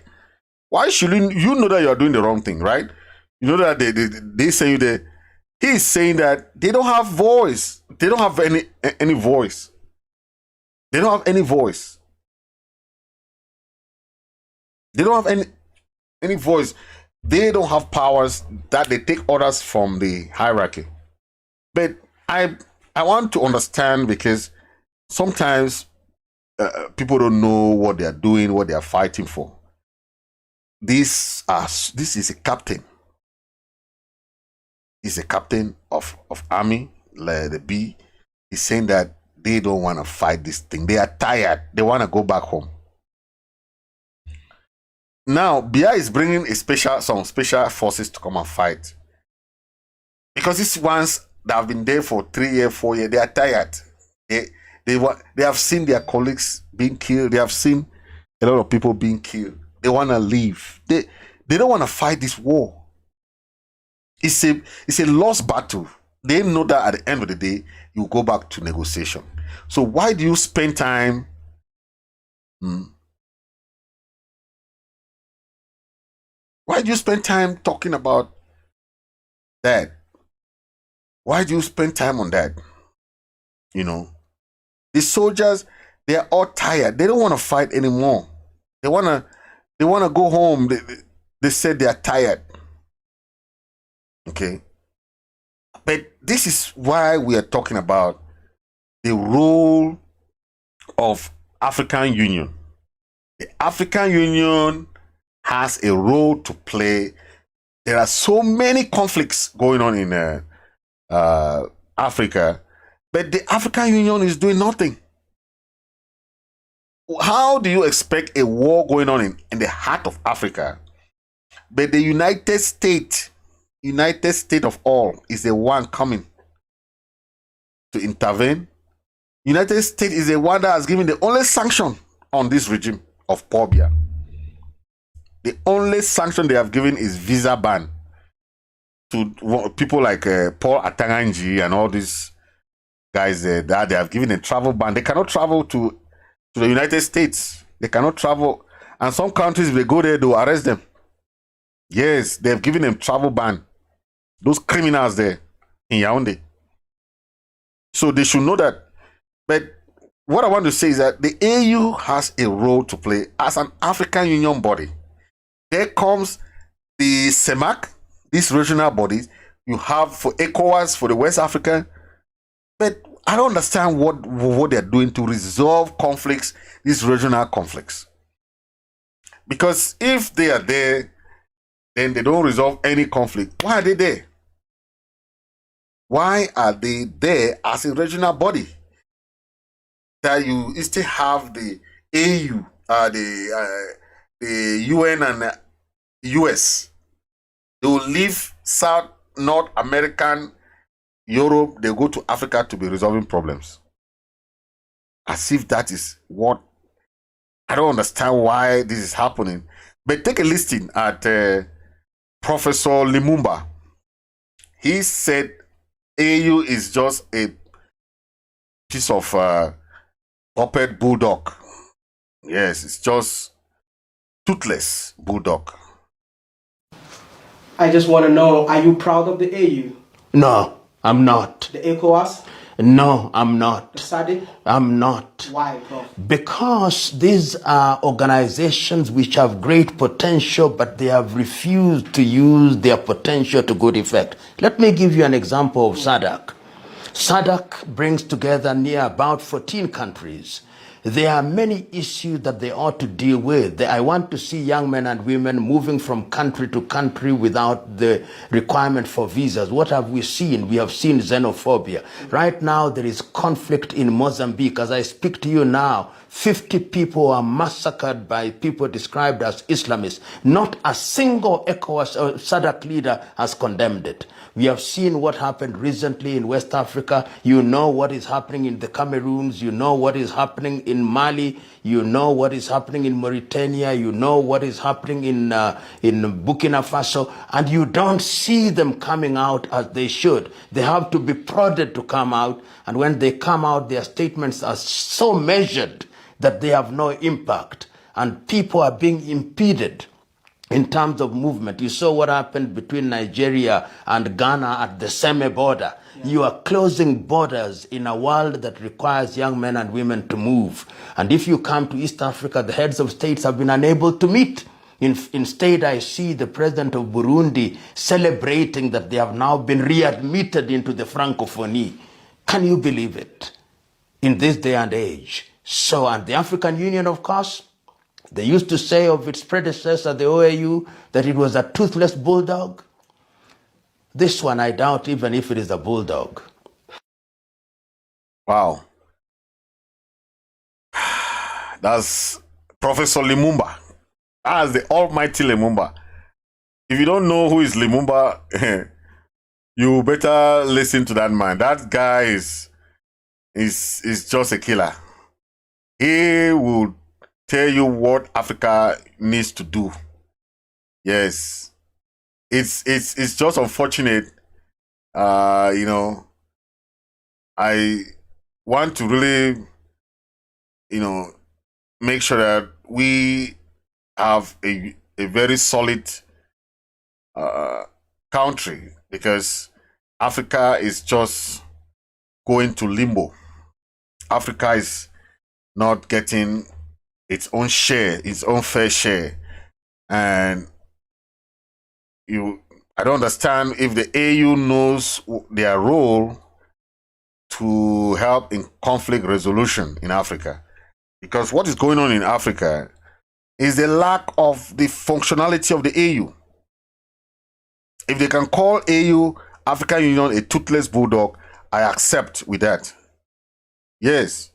Why should you know that you are doing the wrong thing, right? You know that they say you there. He's saying that they don't have voice. They don't have any voice. They don't have any voice. They don't have any voice. They don't have powers that they take orders from the hierarchy. But I want to understand, because sometimes people don't know what they are doing, what they are fighting for. This is a captain. He's a captain of army, the B. He's saying that they don't want to fight this thing. They are tired. They want to go back home. Now, Biya is bringing some special forces to come and fight. Because these ones that have been there for 3 years, 4 years, they are tired. They have seen their colleagues being killed. They have seen a lot of people being killed. They want to leave. They don't want to fight this war. It's a lost battle. They know that at the end of the day, you go back to negotiation. So why do you spend time? Why do you spend time talking about that? Why do you spend time on that? You know, the soldiers, they are all tired. They don't want to fight anymore. They wanna go home. They said they are tired. Okay. But this is why we are talking about the role of African Union. The African Union has a role to play. There are so many conflicts going on in Africa, but the African Union is doing nothing. How do you expect a war going on in the heart of Africa, but the United States of all, is the one coming to intervene? United States is the one that has given the only sanction on this regime of Paul Biya. The only sanction they have given is visa ban to people like Paul Atanganji and all these guys that they have given a travel ban. They cannot travel to the United States. They cannot travel. And some countries, if they go there, they will arrest them. Yes, they have given them travel ban. Those criminals there in Yaoundé. So they should know that. But what I want to say is that the AU has a role to play as an African Union body. There comes the CEMAC, these regional bodies you have for ECOWAS, for the West Africa. But I don't understand what they're doing to resolve conflicts, these regional conflicts. Because if they are there, then they don't resolve any conflict. Why are they there? Why are they there as a regional body? that you still have the AU, the UN and US. They will leave South, North American, Europe, they go to Africa to be resolving problems. As if that is what, I don't understand why this is happening. But take a listen at Professor Lumumba. He said AU is just a piece of puppet bulldog. Yes, it's just toothless bulldog. I just want to know, are you proud of the AU? No, I'm not. The ECOWAS? No, I'm not. The SADC? I'm not. Why, bro? Because these are organizations which have great potential, but they have refused to use their potential to good effect. Let me give you an example of SADC. SADC brings together near about 14 countries. There are many issues that they ought to deal with. I want to see young men and women moving from country to country without the requirement for visas. What have we seen? We have seen xenophobia. Right now, there is conflict in Mozambique. As I speak to you now, 50 people are massacred by people described as Islamists. Not a single ECOWAS or SADC leader has condemned it. We have seen what happened recently in West Africa. You know what is happening in the Cameroons. You know what is happening in Mali. You know what is happening in Mauritania. You know what is happening in Burkina Faso. And you don't see them coming out as they should. They have to be prodded to come out. And when they come out, their statements are so measured that they have no impact. And people are being impeded in terms of movement. You saw what happened between Nigeria and Ghana at the Seme border. Yeah. You are closing borders in a world that requires young men and women to move. And if you come to East Africa, the heads of states have been unable to meet. Instead, I see the president of Burundi celebrating that they have now been readmitted into the Francophonie. Can you believe it? In this day and age. So, and the African Union, of course, they used to say of its predecessor, the OAU, that it was a toothless bulldog. This one, I doubt even if it is a bulldog. Wow. That's Professor Lumumba. That's the almighty Lumumba. If you don't know who is Lumumba, you better listen to that man. That guy is just a killer. He will tell you what Africa needs to do. Yes. It's just unfortunate. You know, I want to really, you know, make sure that we have a very solid country, because Africa is just going to limbo. Africa is not getting its own share, its own fair share. And I don't understand if the AU knows their role to help in conflict resolution in Africa. Because what is going on in Africa is the lack of the functionality of the AU. If they can call AU, African Union, a toothless bulldog, I accept with that. Yes.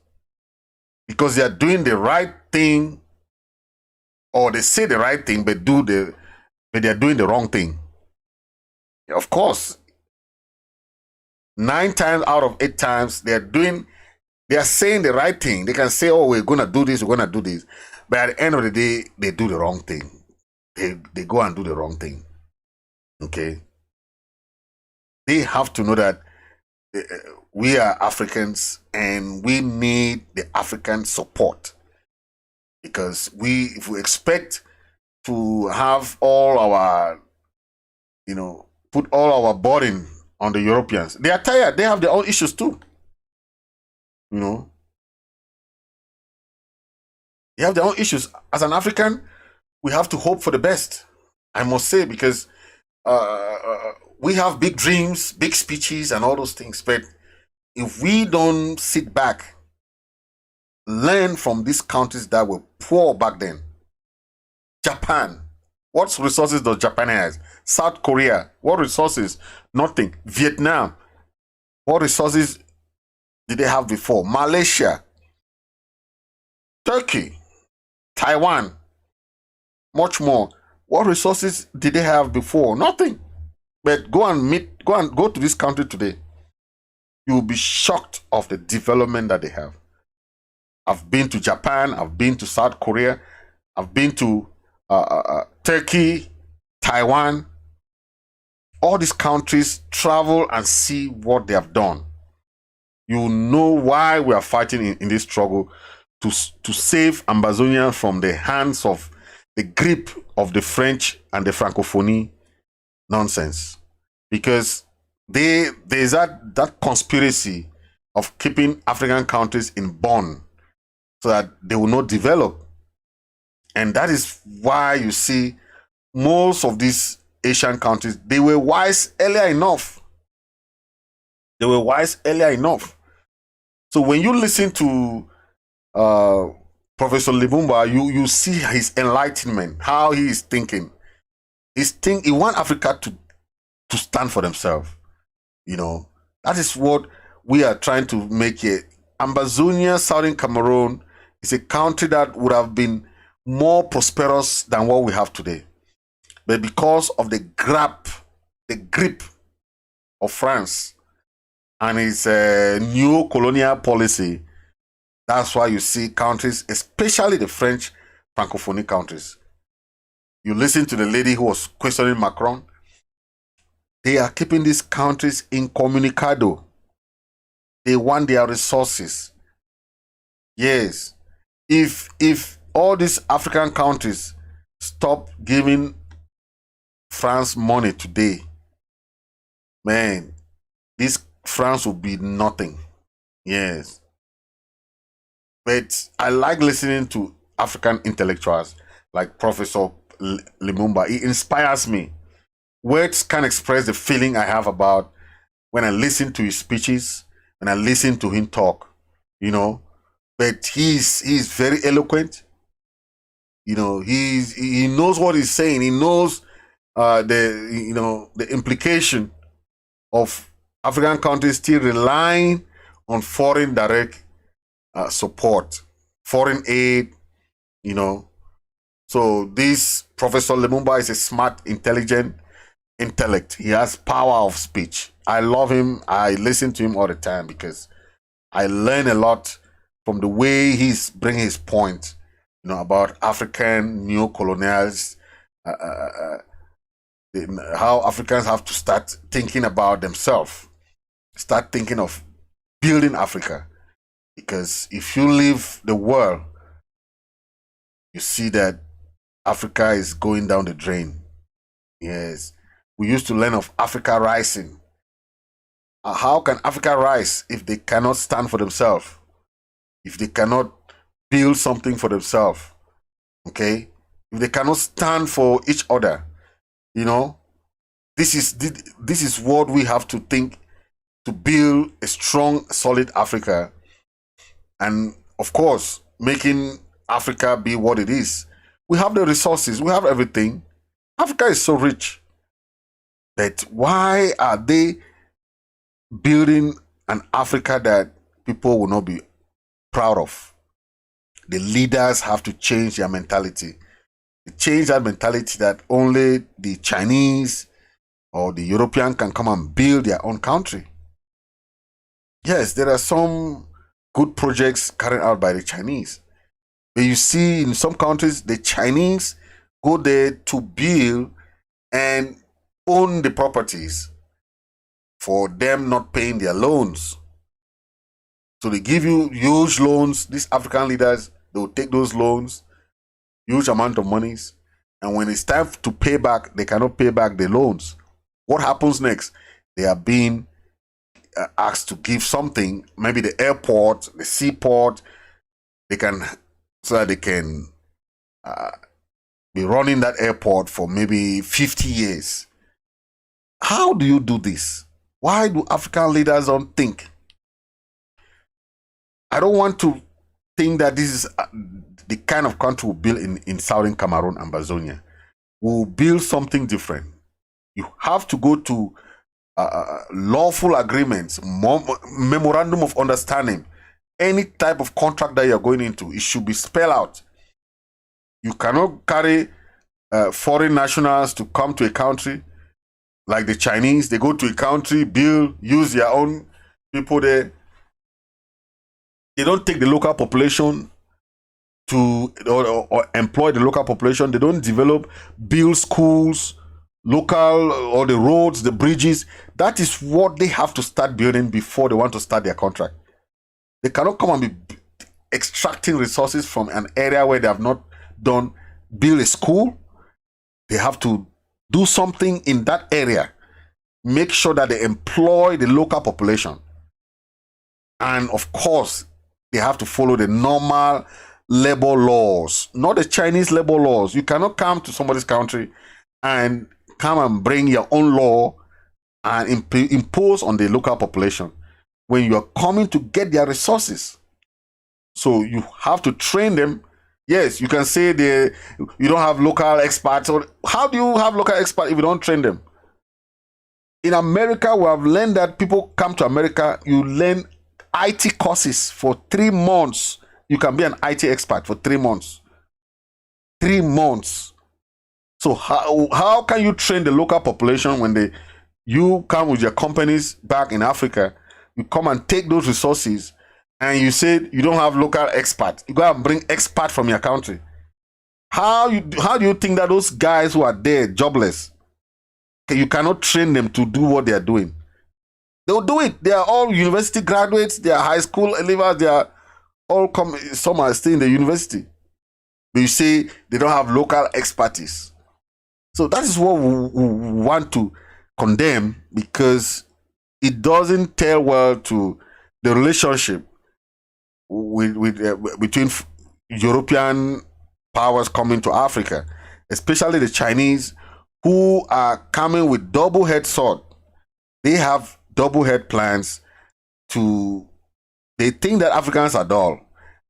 Because they are doing the right thing, or they say the right thing, but they are doing the wrong thing. Of course, 9 times out of 8 times, they are saying the right thing. They can say, oh, we're going to do this, we're going to do this. But at the end of the day, they do the wrong thing. They go and do the wrong thing. Okay? They have to know that we are Africans and we need the African support. Because if we expect to have all our, you know, put all our burden on the Europeans, they are tired. They have their own issues too. You know, they have their own issues. As an African, we have to hope for the best, I must say, because we have big dreams, big speeches, and all those things. But if we don't sit back, learn from these countries that were poor back then. Japan, what resources does Japan have? South Korea, what resources? Nothing. Vietnam, what resources did they have before? Malaysia, Turkey, Taiwan, much more. What resources did they have before? Nothing. But go to this country today. You will be shocked of the development that they have. I've been to Japan, I've been to South Korea, I've been to Turkey, Taiwan. All these countries, travel and see what they have done. You know why we are fighting in this struggle to save Ambazonia from the hands of the grip of the French and the Francophonie nonsense. Because there's that conspiracy of keeping African countries in bond so that they will not develop. And that is why you see most of these Asian countries, they were wise earlier enough. They were wise earlier enough. So when you listen to Professor Lumumba, you see his enlightenment, how he is thinking. He wants Africa to stand for themselves. You know, that is what we are trying to make here. Ambazonia, Southern Cameroon, is a country that would have been more prosperous than what we have today. But because of the grip of France and its new colonial policy, that's why you see countries, especially the French Francophonie countries. You listen to the lady who was questioning Macron. They are keeping these countries incommunicado. They want their resources. Yes. If all these African countries stop giving France money today, man, this France will be nothing. Yes. But I like listening to African intellectuals like Professor Lumumba. He inspires me. Words can't express the feeling I have about when I listen to his speeches, when I listen to him talk, you know. But he's very eloquent. You know, he knows what he's saying. He knows the implication of African countries still relying on foreign direct support, foreign aid, you know. So this Professor Lumumba is a smart, intelligent intellect. He has power of speech. I love him. I listen to him all the time because I learn a lot from the way he's bringing his point, you know, about African neo-colonials, how Africans have to start thinking about themselves, start thinking of building Africa. Because if you leave the world, you see that Africa is going down the drain. Yes. We used to learn of Africa rising. How can Africa rise if they cannot stand for themselves? If they cannot build something for themselves? Okay? If they cannot stand for each other, you know? This is what we have to think to build a strong, solid Africa. And of course, making Africa be what it is. We have the resources, we have everything. Africa is so rich. But why are they building an Africa that people will not be proud of? The leaders have to change their mentality. They change that mentality that only the Chinese or the European can come and build their own country. Yes, there are some good projects carried out by the Chinese. But you see in some countries, the Chinese go there to build and own the properties for them not paying their loans. So they give you huge loans. These African leaders, they will take those loans, huge amount of monies. And when it's time to pay back, they cannot pay back the loans. What happens next? They are being asked to give something, maybe the airport, the seaport, so that they can be running that airport for maybe 50 years. How do you do this? Why do African leaders don't think? I don't want to think that this is the kind of country we'll build in Southern Cameroon, Ambazonia. We'll build something different. You have to go to lawful agreements, memorandum of understanding any type of contract that you're going into, it should be spelled out. You cannot carry foreign nationals to come to a country like the Chinese. They go to a country, build, use their own people there. They don't take the local population to or employ the local population. They don't develop, build schools, local, or the roads, the bridges. That is what they have to start building before they want to start their contract. They cannot come and be extracting resources from an area where they have not build a school. They have to do something in that area. Make sure that they employ the local population. And of course, they have to follow the normal labor laws, not the Chinese labor laws. You cannot come to somebody's country and come and bring your own law and impose on the local population when you are coming to get their resources. So you have to train them. Yes, you can say you don't have local experts. Or how do you have local experts if you don't train them? In America, we have learned that people come to America, you learn IT courses for 3 months. You can be an IT expert for 3 months. 3 months. So how can you train the local population when you come with your companies back in Africa, you come and take those resources, and you said you don't have local experts. You go and bring experts from your country. How do you think that those guys who are there jobless, you cannot train them to do what they are doing? They'll do it. They are all university graduates. They are high school leavers. They are all some are still in the university. But you say they don't have local expertise. So that is what we want to condemn, because it doesn't tell well to the relationship between European powers coming to Africa, especially the Chinese, who are coming with double-head sword. They have double-head plans they think that Africans are dull.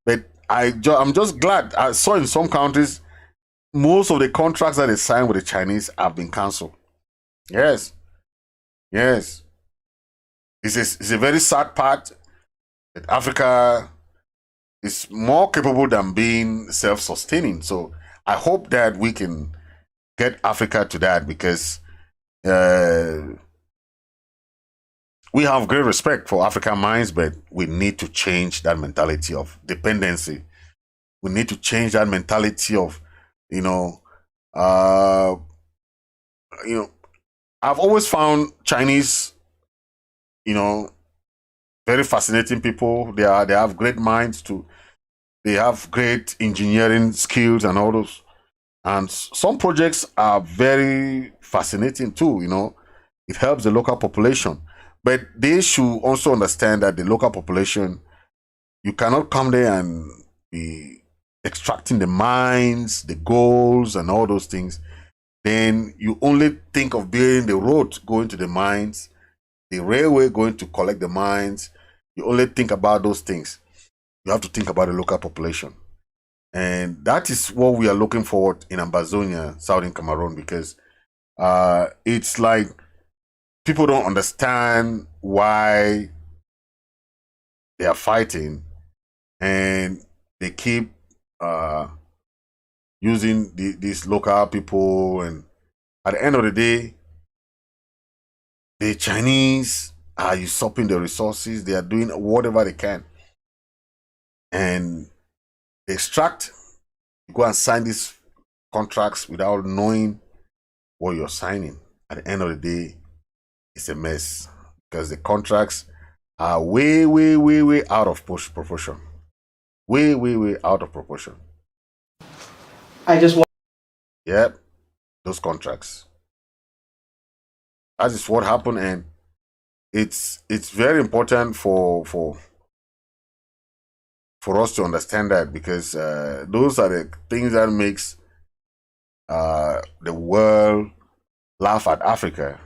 But I'm just glad I saw in some countries, most of the contracts that they signed with the Chinese have been cancelled. Yes. It's a very sad part that Africa is more capable than being self-sustaining. So I hope that we can get Africa to that, because we have great respect for African minds, but we need to change that mentality of dependency. We need to change that mentality of, I've always found Chinese, very fascinating people. They have great minds too. They have great engineering skills and all those. And some projects are very fascinating too, It helps the local population. But they should also understand that the local population, you cannot come there and be extracting the mines, the goals, and all those things. Then you only think of building the road going to the mines, the railway going to collect the mines. You only think about those things. You have to think about the local population. And that is what we are looking forward in Ambazonia, southern Cameroon, because it's like people don't understand why they are fighting, and they keep using these local people. And at the end of the day, the Chinese are usurping the resources. They are doing whatever they can. And they extract, you go and sign these contracts without knowing what you're signing. At the end of the day, it's a mess, because the contracts are way, way, way, way out of proportion. Way, way, way out of proportion. Yep, those contracts. That is what happened, and it's very important for us to understand that, because those are the things that makes the world laugh at Africa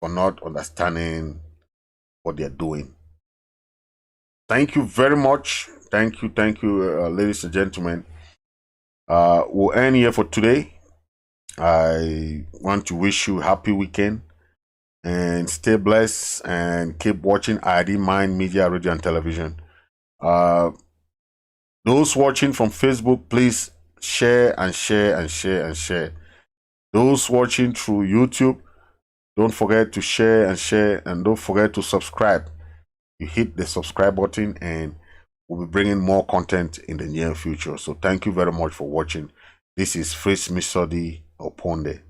for not understanding what they're doing. Thank you very much. Thank you, ladies and gentlemen. We'll end here for today. I want to wish you a happy weekend, and stay blessed, and keep watching ID Mind Media, Radio and Television. Those watching from Facebook, please share and share and share and share. Those watching through YouTube, don't forget to share and share, and don't forget to subscribe. You hit the subscribe button and we'll be bringing more content in the near future. So thank you very much for watching. This is Fritz Misodi-President.